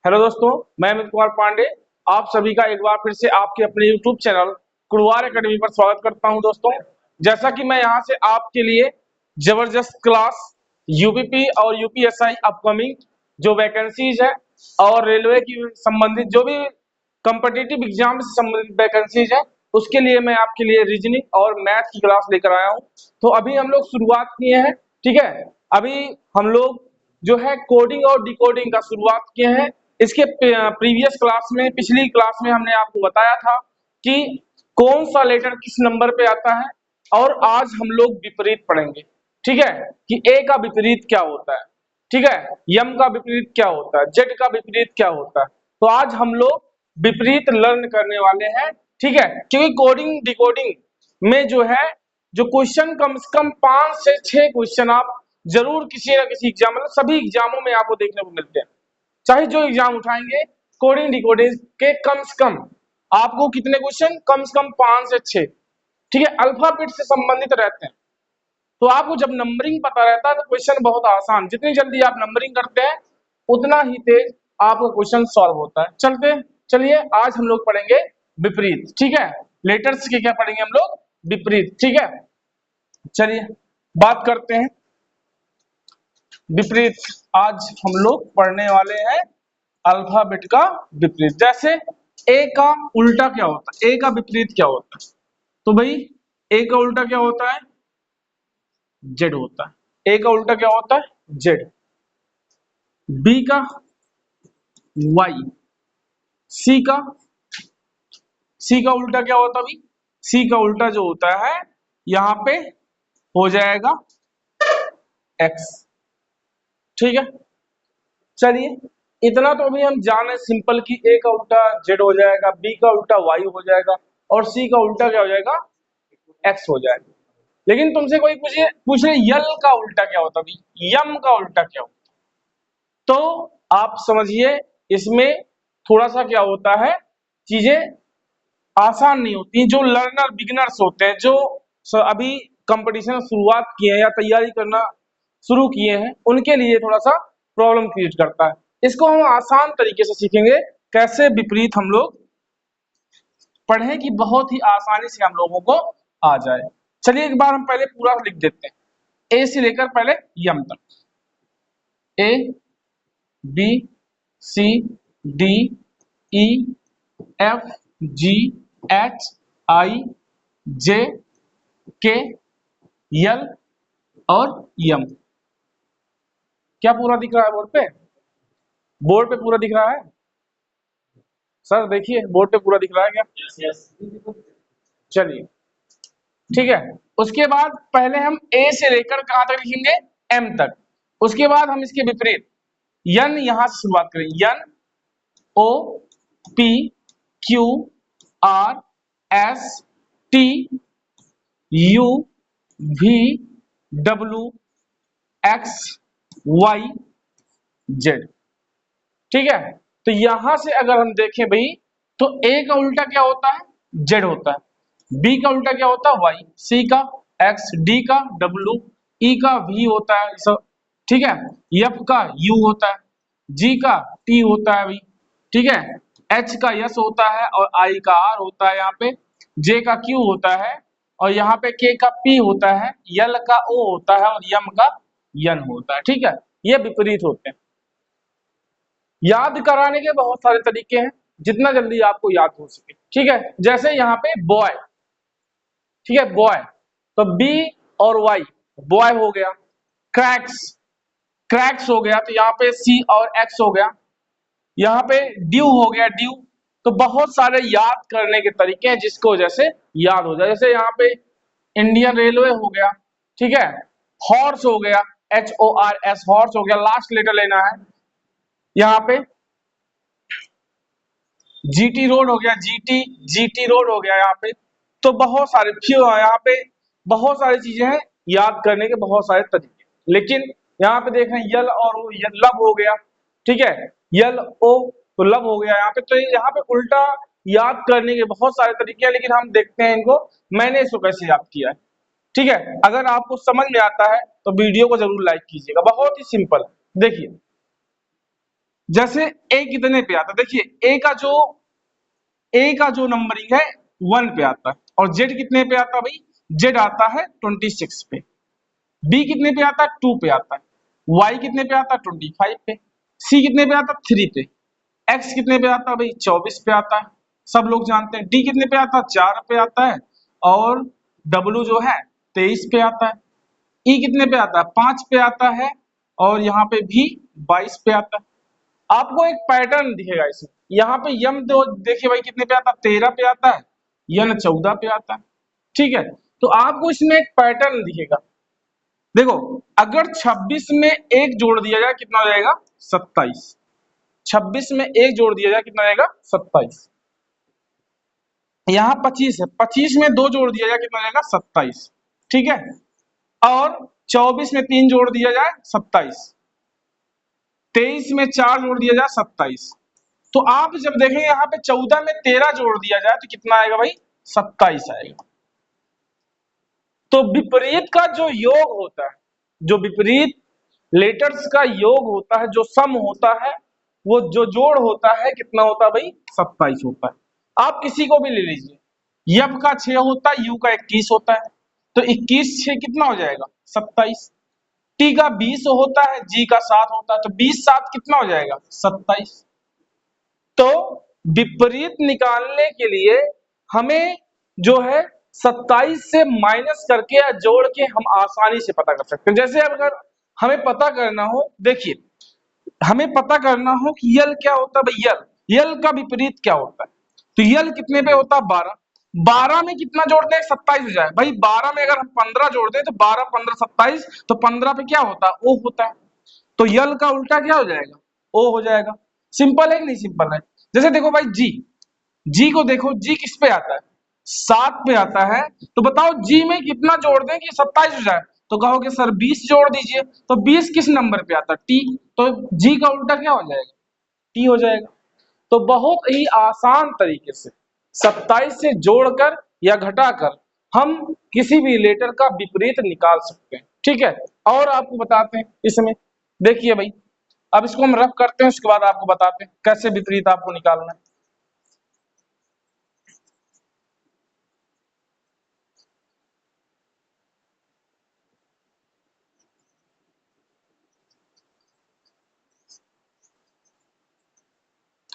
Hello दोस्तों, मैं अमित कुमार पांडे आप सभी का एक बार फिर से आपके अपने YouTube चैनल कुड़वार एकेडमी पर स्वागत करता हूं। दोस्तों, जैसा कि मैं यहां से आपके लिए जबरदस्त क्लास यूपीपी और यूपीएसआई अपकमिंग जो वैकेंसीज है और रेलवे की संबंधित जो भी कॉम्पिटिटिव एग्जाम से संबंधित वैकेंसीज है उसके लिए मैं आपके लिए रीजनिंग और मैथ की क्लास लेकर आया हूं। तो अभी हम लोग शुरुआत किए हैं, ठीक है। अभी हम लोग जो है कोडिंग और डिकोडिंग का शुरुआत किए हैं। इसके प्रीवियस क्लास में, पिछली क्लास में हमने आपको बताया था कि कौन सा लेटर किस नंबर पे आता है, और आज हम लोग विपरीत पढ़ेंगे, ठीक है, कि ए का विपरीत क्या होता है, ठीक है, यम का विपरीत क्या होता है, जेड का विपरीत क्या होता है। तो आज हम लोग विपरीत लर्न करने वाले हैं, ठीक है, क्योंकि कोडिंग डिकोडिंग में जो है जो क्वेश्चन कम से कम 5 से 6 क्वेश्चन आप जरूर किसी ना किसी एग्जाम, मतलब सभी एग्जामों में आपको देखने को मिलते हैं। चाहे जो एग्जाम उठाएंगे कोडिंग डिकोडिंग के कम से कम आपको कितने क्वेश्चन, कम से कम 5 से 6, ठीक है, अल्फाबेट से संबंधित रहते हैं। तो आपको जब नंबरिंग पता रहता है तो क्वेश्चन बहुत आसान, जितनी जल्दी आप नंबरिंग करते हैं उतना ही तेज आपका क्वेश्चन सॉल्व होता है। चलिए आज हम लोग पढ़ेंगे विपरीत, ठीक है, लेटर्स के क्या पढ़ेंगे हम लोग, विपरीत, ठीक है। चलिए बात करते हैं विपरीत। आज हम लोग पढ़ने वाले हैं अल्फाबेट का विपरीत। जैसे ए का उल्टा क्या होता है, ए का विपरीत क्या होता है, तो भाई ए का उल्टा क्या होता है, जेड होता है। ए का उल्टा क्या होता है, जेड। बी का वाई। सी का सी का उल्टा क्या होता है भाई, सी का उल्टा जो होता है यहां पे हो जाएगा एक्स, ठीक है। चलिए इतना तो अभी हम जाने सिंपल कि ए का उल्टा जेड हो जाएगा, बी का उल्टा वाई हो जाएगा और सी का उल्टा क्या हो जाएगा, एक्स हो जाएगा। लेकिन तुमसे कोई पूछे यल का उल्टा क्या होता है, यम का उल्टा क्या होता है, तो आप समझिए इसमें थोड़ा सा क्या होता है, चीजें आसान नहीं होती। जो लर्नर बिगिनर्स होते हैं, जो अभी कंपटीशन शुरुआत किए हैं या तैयारी करना शुरू किए हैं, उनके लिए थोड़ा सा प्रॉब्लम क्रिएट करता है। इसको हम आसान तरीके से सीखेंगे, कैसे विपरीत हम लोग पढ़ें कि बहुत ही आसानी से हम लोगों को आ जाए। चलिए एक बार हम पहले पूरा लिख देते हैं, ए से लेकर पहले यम तक। A B C D E F G H I J K L और यम। क्या पूरा दिख रहा है बोर्ड पे, बोर्ड पे पूरा दिख रहा है सर, देखिए बोर्ड पे पूरा दिख रहा है क्या? yes. चलिए ठीक है। उसके बाद पहले हम ए से लेकर कहां तक लिखेंगे, एम तक। उसके बाद हम इसके विपरीत यन, यहां से शुरुआत करें, N O P Q R S T U V W X Y Z, ठीक है। तो यहां से अगर हम देखें भाई, तो ए का उल्टा क्या होता है, जेड होता है। बी का उल्टा क्या होता है, वाई। सी का एक्स, डी का डब्ल्यू, ई का वी होता है सब, ठीक है। एफ का यू होता है, जी का टी होता है भाई, ठीक है। एच का यस होता है और आई का आर होता है यहाँ पे। जे का क्यू होता है और यहाँ पे के का पी होता है, यल का ओ होता है और यम का यन होता है, ठीक है। ये विपरीत होते हैं। याद कराने के बहुत सारे तरीके हैं, जितना जल्दी आपको याद हो सके, ठीक है। जैसे यहाँ पे बॉय, ठीक है, बॉय, तो बी और वाई, बॉय हो गया। क्रैक्स, क्रैक्स हो गया, तो यहाँ पे सी और एक्स हो गया। यहाँ पे ड्यू हो गया, ड्यू। तो बहुत सारे याद करने के तरीके हैं जिसको जैसे याद हो जाए। जैसे यहाँ पे इंडियन रेलवे हो गया, ठीक है। हॉर्स हो गया, HORS, हॉर्स हो गया, लास्ट लेटर लेना है। यहाँ पे जीटी रोड हो गया, जीटी रोड हो गया यहाँ पे। तो बहुत सारे यहाँ पे बहुत सारी चीजें हैं याद करने के, बहुत सारे तरीके। लेकिन यहाँ पे देख रहे हैं यल और ओ, लब हो गया, ठीक है, यल ओ तो लब हो गया यहाँ पे। तो यहाँ पे उल्टा याद करने के बहुत सारे तरीके हैं, लेकिन हम देखते हैं इनको, मैंने इसको कैसे याद किया है, ठीक है। अगर आपको समझ में आता है तो वीडियो को जरूर लाइक कीजिएगा, बहुत ही सिंपल है। देखिए जैसे ए कितने पे आता है, देखिए ए का जो नंबरिंग है 1 पे आता है, और जेड कितने पे आता है भाई, जेड आता है 26 पे। बी कितने पे आता है, 2 पे आता है। वाई कितने पे आता है, 25 पे। सी कितने पे आता है, 3 पे। एक्स कितने पे आता है भाई, 24 पे आता है, सब लोग जानते हैं। डी कितने पे आता है, 4 पे आता है। और डब्ल्यू जो है 23 पे आता है। ई कितने पे आता है, 5 पे आता है। और यहाँ पे भी 22 पे आता है। आपको एक पैटर्न दिखेगा इसमें, यहाँ पे यम दो देखिए भाई कितने पे आता है, 13 पे आता है। यन 14 पे आता है। ठीक है, तो आपको इसमें एक पैटर्न दिखेगा। देखो, अगर 26 में एक जोड़ दिया जाए कितना हो जाएगा, 27। 26 में एक जोड़ दिया जाए कितना आएगा, 27। यहाँ 25 है, 25 में दो जोड़ दिया जाए कितना आएगा, 27। ठीक है, और 24 में 3 जोड़ दिया जाए 27। 23 में 4 जोड़ दिया जाए 27। तो आप जब देखेंगे यहाँ पे 14 में 13 जोड़ दिया जाए तो कितना आएगा भाई, 27 आएगा। तो विपरीत का जो योग होता है, जो विपरीत लेटर्स का योग होता है, जो सम होता है, वो जो जोड़ होता है कितना होता है भाई, 27 होता है। आप किसी को भी ले लीजिए, यप का 6 होता है, यू का 21 होता है, तो 21 6 कितना हो जाएगा, 27। टी का 20 होता है, जी का 7 होता है, तो 20 7 कितना हो जाएगा, 27। तो विपरीत निकालने के लिए हमें जो है 27 से माइनस करके या जोड़ के हम आसानी से पता कर सकते हैं। जैसे अगर हमें पता करना हो, देखिए हमें पता करना हो कि यल क्या होता है भाई, यल का विपरीत क्या होता है, तो यल कितने पे होता है, 12। 12 में कितना जोड़ दें, 27 हो जाए भाई। 12 में अगर हम 15 जोड़ दें तो 12 15 27, तो 15 पे क्या होता है, ओ होता है। तो यल का उल्टा क्या हो जाएगा, ओ हो जाएगा। सिंपल है कि नहीं सिंपल है। जैसे देखो भाई जी, जी को देखो, जी किस पे आता है, 7 पे आता है। तो बताओ जी में कितना जोड़ दें कि 27 हो जाए, तो कहोगे सर 20 जोड़ दीजिए। तो 20 किस नंबर पे आता है, टी। तो जी का उल्टा क्या हो जाएगा, टी हो जाएगा। तो बहुत ही आसान तरीके से 27 से जोड़कर या घटाकर हम किसी भी लेटर का विपरीत निकाल सकते हैं। ठीक है, और आपको बताते हैं इसमें, देखिए भाई, अब इसको हम रफ करते हैं, उसके बाद आपको बताते हैं कैसे विपरीत आपको निकालना है।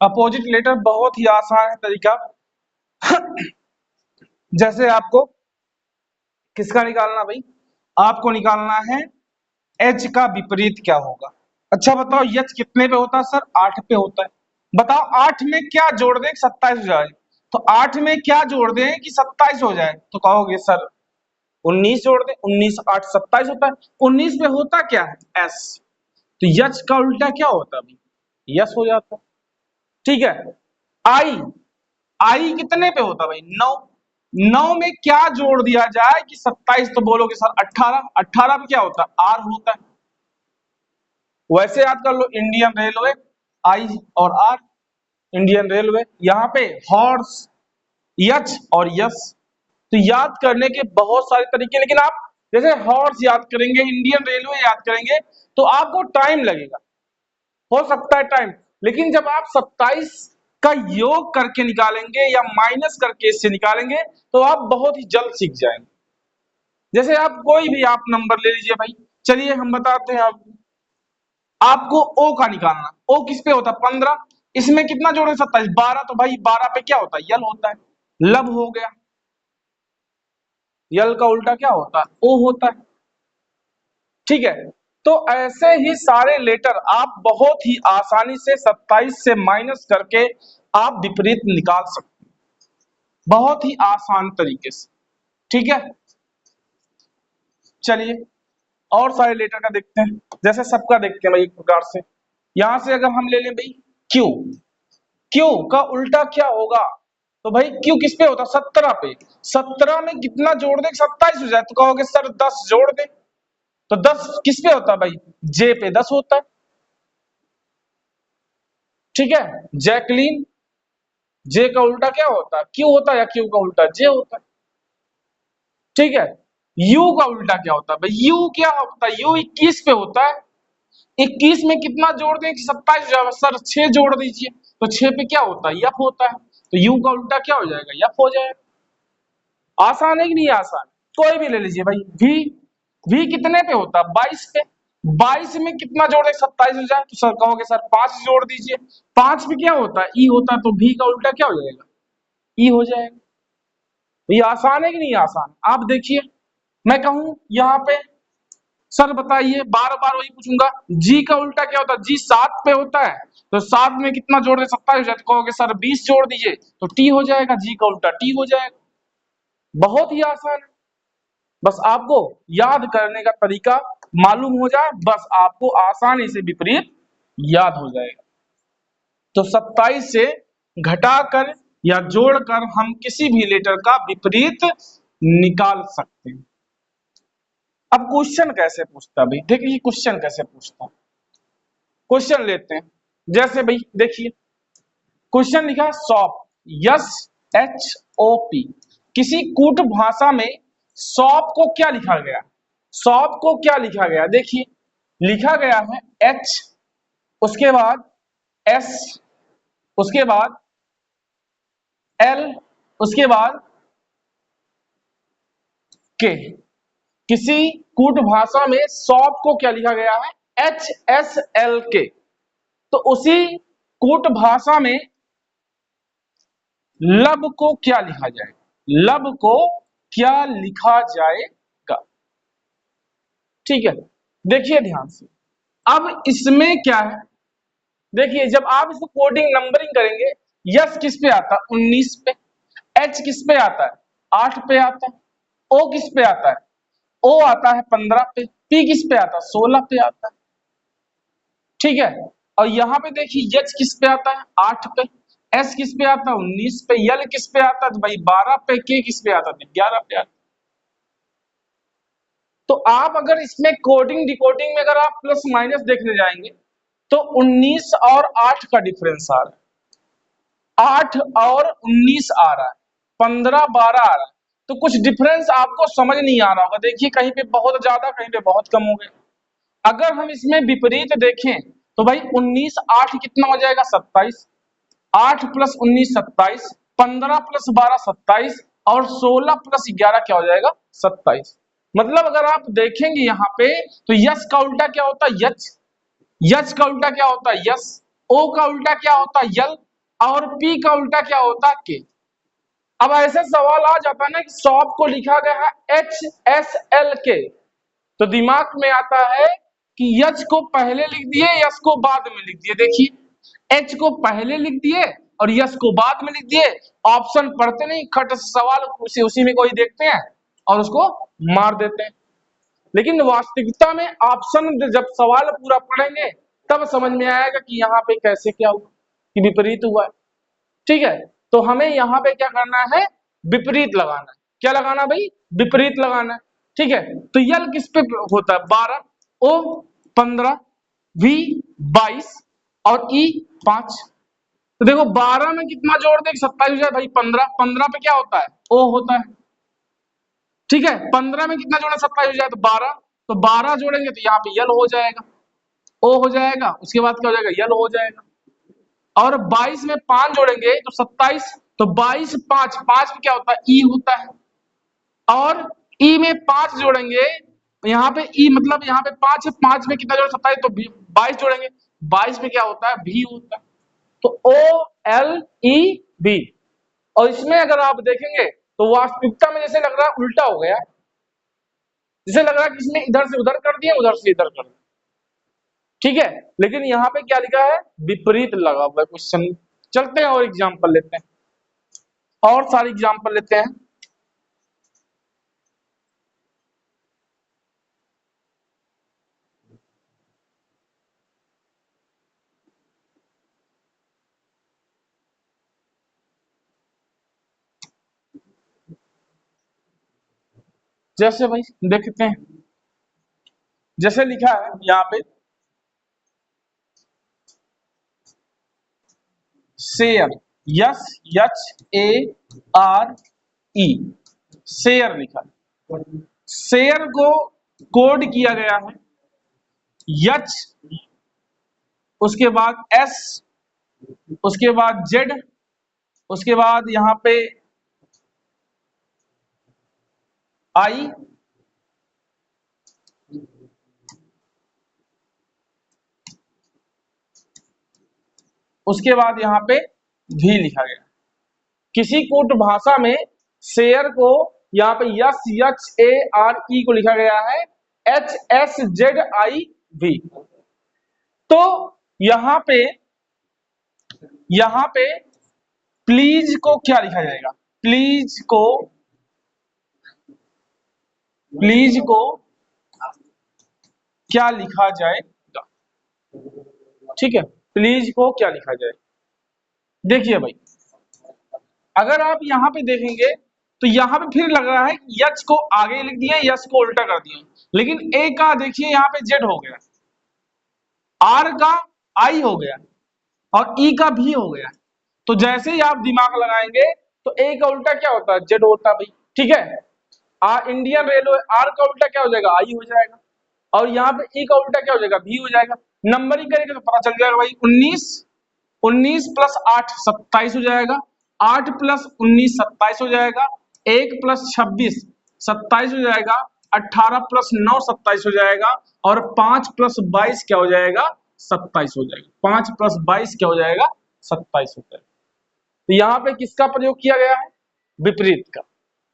अपोजिट लेटर बहुत ही आसान है तरीका। जैसे आपको किसका निकालना भाई, आपको निकालना है एच का विपरीत क्या होगा। अच्छा बताओ, एच कितने पे होता है सर, 8 पे होता है। बताओ 8 में क्या जोड़ दें कि 27 हो जाए, तो 8 में क्या जोड़ दें कि 27 हो जाए, तो कहोगे सर 19 जोड़ दें, 19 8 27 होता है। 19 पे होता क्या है, एस। तो यच का उल्टा क्या होता है भाई, यस हो जाता है। ठीक है, आई, आई कितने पे होता है भाई, 9। 9 में क्या जोड़ दिया जाए कि 27, तो बोलोगे सर 18। 18 पे क्या होता है, आर होता है। वैसे याद कर लो, इंडियन रेलवे, आई और आर, इंडियन रेलवे। यहाँ पे हॉर्स, यच और यस। तो याद करने के बहुत सारे तरीके, लेकिन आप जैसे हॉर्स याद करेंगे, इंडियन रेलवे याद करेंगे, तो आपको टाइम लगेगा, हो सकता है टाइम। लेकिन जब आप 27 का योग करके निकालेंगे या माइनस करके इससे निकालेंगे, तो आप बहुत ही जल्द सीख जाएंगे। जैसे आप कोई भी आप नंबर ले लीजिए भाई, चलिए हम बताते हैं आपको ओ का निकालना। ओ किस पे होता है, 15। इसमें कितना जोड़े, 27, 12। तो भाई 12 पे क्या होता है, यल होता है। लब हो गया, यल का उल्टा क्या होता है, ओ होता है। ठीक है, तो ऐसे ही सारे लेटर आप बहुत ही आसानी से 27 से माइनस करके आप विपरीत निकाल सकते हैं, बहुत ही आसान तरीके से। ठीक है, चलिए और सारे लेटर का देखते हैं। जैसे सबका देखते हैं भाई एक प्रकार से। यहां से अगर हम ले लें भाई क्यू, क्यू का उल्टा क्या होगा, तो भाई क्यू किस पे होता है, 17 पे। 17 में कितना जोड़ दे 27 हो जाए, तो कहोगे सर 10 जोड़ दे। तो 10 किस पे होता है भाई, जे पे 10 होता है। ठीक है, जैकलीन, जे का उल्टा क्या होता है, क्यू होता है, या क्यू का उल्टा जे होता है। ठीक है, यू का उल्टा क्या होता है भाई, यू क्या होता है, यू 21 पे होता है। 21 में कितना जोड़ दें कि 27 हो जाएगा? सर 6 जोड़ दीजिए, तो 6 पे क्या होता है? यफ होता है, तो यू का उल्टा क्या हो जाएगा? यफ हो जाएगा। आसान है कि नहीं आसान? कोई भी ले लीजिए भाई। भी कितने पे होता है? 22 पे। 22 में कितना जोड़ दें 27 हो जाए? तो सर कहोगे सर 5 जोड़ दीजिए। 5 पे क्या होता है? ई होता है, तो भी का उल्टा क्या हो जाएगा? ई हो जाएगा। ये आसान है कि नहीं आसान? आप देखिए, मैं कहूं यहाँ पे सर बताइए, बार बार वही पूछूंगा, जी का उल्टा क्या होता है? जी 7 पे होता है, तो 7 में कितना जोड़ दे? 27 हो जाए, तो कहोगे सर 20 जोड़ दीजिए, तो टी हो जाएगा, जी का उल्टा टी हो जाएगा। बहुत ही आसान है, बस आपको याद करने का तरीका मालूम हो जाए, बस आपको आसानी से विपरीत याद हो जाएगा। तो 27 से घटाकर या जोड़कर हम किसी भी लेटर का विपरीत निकाल सकते हैं। अब क्वेश्चन कैसे पूछता है भाई? देखिए क्वेश्चन कैसे पूछता है। क्वेश्चन लेते हैं, जैसे भाई देखिए क्वेश्चन लिखा है shop, yes H O P. किसी कूट भाषा में सॉप को क्या लिखा गया? सॉप को क्या लिखा गया? देखिए लिखा गया है एच, उसके बाद एस, उसके बाद एल, उसके बाद के। किसी कूट भाषा में सॉप को क्या लिखा गया है? एच एस एल के। तो उसी कूट भाषा में लब को क्या लिखा जाएगा? लब को क्या लिखा जाएगा? ठीक है, देखिए ध्यान से। अब इसमें क्या है, देखिए जब आप इसको कोडिंग नंबरिंग करेंगे, यस किस पे आता है? 19 पे। एच किस पे आता है? 8 पे आता है। ओ किस पे आता है? ओ आता है 15 पे। पी किस पे आता है? 16 पे आता है। ठीक है, और यहां पे देखिए एच किस पे आता है? 8 पे। एस किस पे आता है? 19 पे। यल किस पे आता है? तो भाई 12 पे। के किस पे आता है? 11 पे आता है। तो आप अगर इसमें कोडिंग डिकोडिंग में अगर आप प्लस माइनस देखने जाएंगे, तो 19 और 8 का डिफरेंस आ रहा है, 8 और 19 आ रहा है, 15 12 आ रहा है। तो कुछ डिफरेंस आपको समझ नहीं आ रहा होगा। देखिए कहीं पे बहुत ज्यादा, कहीं पे बहुत कम हो गए। अगर हम इसमें विपरीत देखें, तो भाई 19 8 कितना हो जाएगा? 27। 8 प्लस 19 27, 15 प्लस 12 27, और 16 प्लस 11 क्या हो जाएगा? 27। मतलब अगर आप देखेंगे यहाँ पे, तो यस का उल्टा क्या होता है? यच। यच का उल्टा क्या होता है? यस। ओ का उल्टा क्या होता है? यल। और पी का उल्टा क्या होता है? के। अब ऐसे सवाल आ जाता है ना कि सॉप को लिखा गया है एच एस एल के, तो दिमाग में आता है कि यच को पहले लिख दिए, यस को बाद में लिख दिए। देखिए एच को पहले लिख दिए और यस को बाद में लिख दिए। ऑप्शन पढ़ते नहीं, खट सवाल उसी में कोई देखते हैं और उसको मार देते हैं। लेकिन वास्तविकता में ऑप्शन जब सवाल पूरा पढ़ेंगे, तब समझ में आएगा कि यहाँ पे कैसे क्या हुआ, कि विपरीत हुआ है। ठीक है, तो हमें यहाँ पे क्या करना है? विपरीत लगाना है। क्या लगाना भाई? विपरीत लगाना है। ठीक है, तो यल किस पे होता है? 12, ओ 15, वी 22 और ई 5। तो देखो 12 में कितना जोड़ दे? 27 हो जाए भाई 15। 15 पे क्या होता है? ओ होता है। ठीक है, 15 में कितना जोड़े? 27 हो जाए तो 12। तो 12 जोड़ेंगे तो यहाँ पे यल हो जाएगा, ओ हो जाएगा, उसके बाद क्या हो जाएगा? यल हो जाएगा। और 22 में 5 जोड़ेंगे तो 27। तो 22 5, 5 में क्या होता है? ई होता है। और ई में 5 जोड़ेंगे, यहाँ पे ई मतलब यहाँ पे 5 है, 5 में कितना जोड़े? 27। तो 22 जोड़ेंगे, 22 में क्या होता है? भी होता है। तो ओ एल ई बी। और इसमें अगर आप देखेंगे तो वास्तविकता में जैसे लग रहा है उल्टा हो गया, जैसे लग रहा है कि इसमें इधर से उधर कर दिया, उधर से इधर कर दिया। ठीक है, लेकिन यहाँ पे क्या लिखा है? विपरीत लगा हुआ है क्वेश्चन। चलते हैं और एग्जाम्पल लेते हैं, और सारे एग्जाम्पल लेते हैं। जैसे भाई देखते हैं, जैसे लिखा है यहाँ पे share, yes H A R E, share लिखा है। शेयर को कोड किया गया है यच उसके बाद S, उसके बाद Z, उसके बाद यहाँ पे I, उसके बाद यहाँ पे V लिखा गया। किसी कूट भाषा में शेयर को यहाँ पे SHARE को लिखा गया है HSZIV। तो यहाँ पे प्लीज को क्या लिखा जाएगा? प्लीज को क्या लिखा जाएगा? ठीक है, प्लीज को क्या लिखा जाए? देखिए भाई, अगर आप यहाँ पे देखेंगे तो यहाँ पे फिर लग रहा है यच को आगे लिख दिया, यस को उल्टा कर दिया, लेकिन ए का देखिए यहाँ पे जेड हो गया, आर का आई हो गया और ई का भी हो गया। तो जैसे ही आप दिमाग लगाएंगे तो ए का उल्टा क्या होता है? जेड होता है भाई। ठीक है, इंडियन रेलवे, आर का उल्टा क्या हो जाएगा? आई हो जाएगा, और यहाँ पे ई का उल्टा क्या हो जाएगा? भी हो जाएगा। नंबरिंग करेंगे तो पता चल जाएगा भाई, 19 प्लस 8 27 हो जाएगा, 8 प्लस 19 27 हो जाएगा, 1 प्लस 26 27 हो जाएगा, 18 प्लस 9 27 हो जाएगा, और 5 प्लस 22 क्या हो जाएगा? 27 हो जाएगा। 5 प्लस 22 क्या हो जाएगा? 27 हो जाएगा। तो यहाँ पे किसका प्रयोग किया गया है? विपरीत का।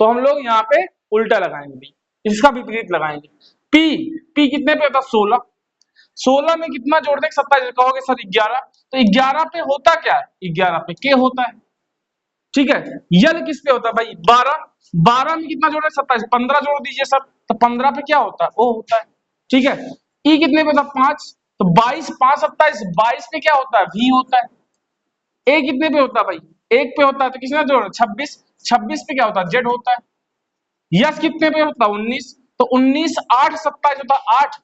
तो हम लोग यहाँ पे उल्टा लगाएंगे, इसका विपरीत लगाएंगे। पी कितने पे होता? 16। 16 में कितना जोड़ दें? 27। कहोगे सर 11, तो 11 पे होता क्या है? 11 पे के होता है। ठीक है, यल किस पे होता है भाई? 12। 12 में कितना जोड़ रहे? 27। 15 जोड़ दीजिए सर, तो 15 पे क्या होता है? ओ होता है। ठीक है, ई कितने पे होता? 5, तो 22 5 27, 22 पे क्या होता है? भी होता है। ए कितने पे होता है भाई? 1 पे होता है, तो किसने जोड़ा? 26। 26 पे क्या होता है? जेड होता है। यस कितने पे होता है? 19, तो 19 8 27 होता है 8।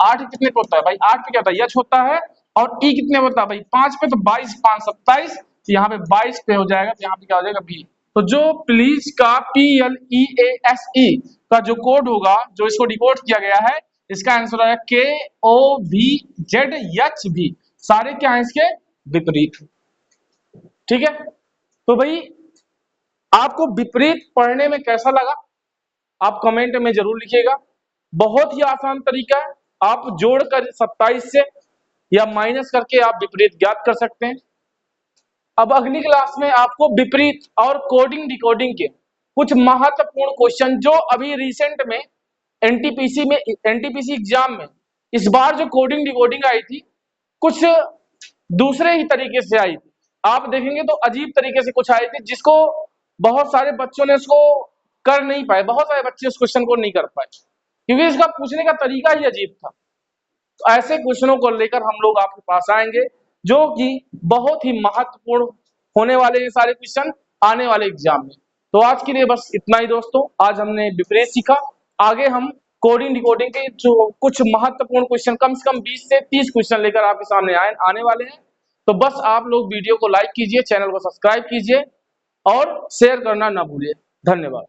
8 कितने पे होता है भाई? 8 पे क्या होता है? यच होता है। और ई कितने पे होता है भाई? 5 पे, तो 22 5 27, तो यहाँ पे 22 पे हो जाएगा, तो यहाँ पे क्या हो जाएगा? बी। तो जो प्लीज का PLEASE का जो कोड होगा, जो इसको डिकोड किया गया है, इसका आंसर आएगा KOVZHV। सारे क्या है इसके? विपरीत। ठीक है, तो भाई आपको विपरीत पढ़ने में कैसा लगा आप कमेंट में जरूर लिखिएगा। बहुत ही आसान तरीका है, आप जोड़कर 27 से या माइनस करके आप विपरीत ज्ञात कर सकते हैं। अब अगली क्लास में आपको विपरीत और कोडिंग डिकोडिंग के कुछ महत्वपूर्ण क्वेश्चन, जो अभी रिसेंट में एनटीपीसी एग्जाम में इस बार जो कोडिंग डिकोडिंग आई थी, कुछ दूसरे ही तरीके से आई थी। आप देखेंगे तो अजीब तरीके से कुछ आई थी, जिसको बहुत सारे बच्चों ने उसको कर नहीं पाए, बहुत सारे बच्चे उस क्वेश्चन को नहीं कर पाए, क्योंकि इसका पूछने का तरीका ही अजीब था। तो ऐसे क्वेश्चनों को लेकर हम लोग आपके पास आएंगे, जो कि बहुत ही महत्वपूर्ण होने वाले हैं सारे क्वेश्चन आने वाले एग्जाम में। तो आज के लिए बस इतना ही दोस्तों, आज हमने विपरीत सीखा। आगे हम कोडिंग डिकोडिंग के जो कुछ महत्वपूर्ण क्वेश्चन, कम से कम 20 से 30 क्वेश्चन लेकर आपके सामने आने वाले हैं। तो बस आप लोग वीडियो को लाइक कीजिए, चैनल को सब्सक्राइब कीजिए और शेयर करना ना भूलिए। धन्यवाद।